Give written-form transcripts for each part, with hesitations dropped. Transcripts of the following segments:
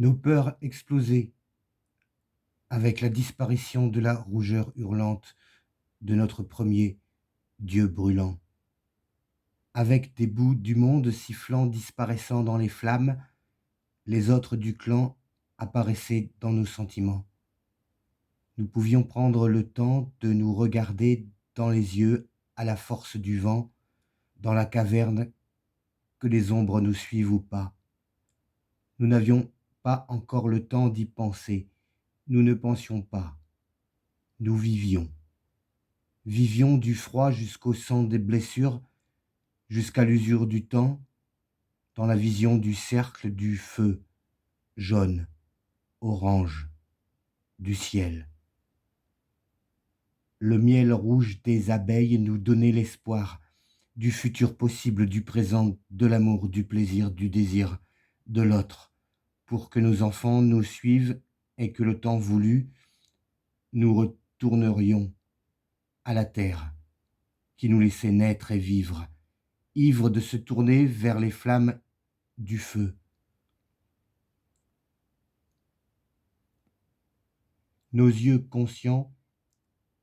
nos peurs explosées avec la disparition de la rougeur hurlante de notre premier dieu brûlant, avec des bouts du monde sifflant disparaissant dans les flammes, les autres du clan apparaissaient dans nos sentiments. Nous pouvions prendre le temps de nous regarder dans les yeux à la force du vent, dans la caverne, que les ombres nous suivent ou pas. Nous n'avions pas encore le temps d'y penser. Nous ne pensions pas. Nous vivions. Vivions du froid jusqu'au sang des blessures, jusqu'à l'usure du temps, dans la vision du cercle du feu, jaune, orange, du ciel. Le miel rouge des abeilles nous donnait l'espoir du futur possible, du présent, de l'amour, du plaisir, du désir, de l'autre, pour que nos enfants nous suivent et que le temps voulu, nous retournerions à la terre qui nous laissait naître et vivre, ivres de se tourner vers les flammes du feu. Nos yeux conscients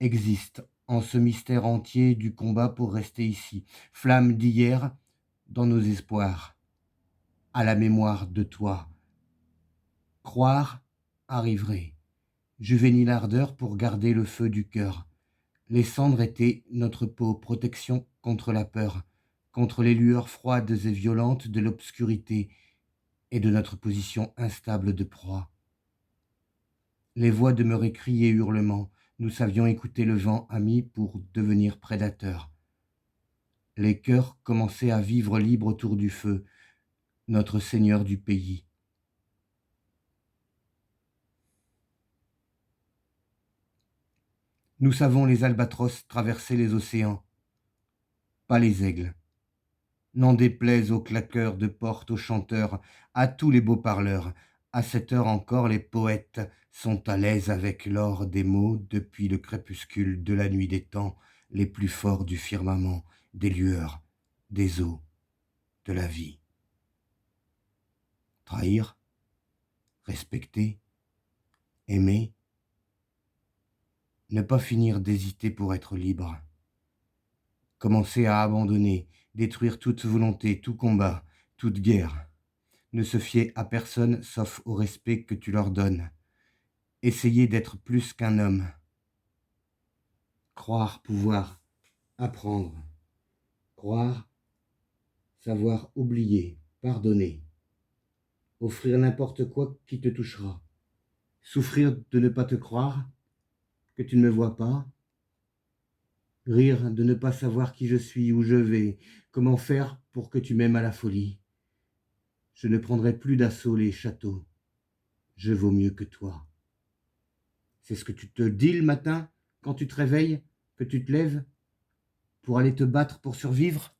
existent en ce mystère entier du combat pour rester ici, flammes d'hier dans nos espoirs, à la mémoire de toi. Croire arriverait, juvénile ardeur pour garder le feu du cœur. Les cendres étaient notre peau, protection contre la peur, contre les lueurs froides et violentes de l'obscurité et de notre position instable de proie. Les voix demeuraient cris et hurlements. Nous savions écouter le vent ami pour devenir prédateurs. Les cœurs commençaient à vivre libres autour du feu, notre Seigneur du pays. Nous savons les albatros traverser les océans, pas les aigles. N'en déplaise aux claqueurs de portes, aux chanteurs, à tous les beaux parleurs. À cette heure encore, les poètes sont à l'aise avec l'or des mots depuis le crépuscule de la nuit des temps, les plus forts du firmament, des lueurs, des eaux, de la vie. Trahir, respecter, aimer, ne pas finir d'hésiter pour être libre. Commencer à abandonner, détruire toute volonté, tout combat, toute guerre. Ne se fier à personne sauf au respect que tu leur donnes. Essayer d'être plus qu'un homme. Croire pouvoir apprendre. Croire savoir oublier, pardonner. Offrir n'importe quoi qui te touchera. Souffrir de ne pas te croire, que tu ne me vois pas. Rire de ne pas savoir qui je suis, où je vais, comment faire pour que tu m'aimes à la folie. Je ne prendrai plus d'assaut les châteaux. Je vaux mieux que toi. C'est ce que tu te dis le matin quand tu te réveilles, que tu te lèves pour aller te battre pour survivre?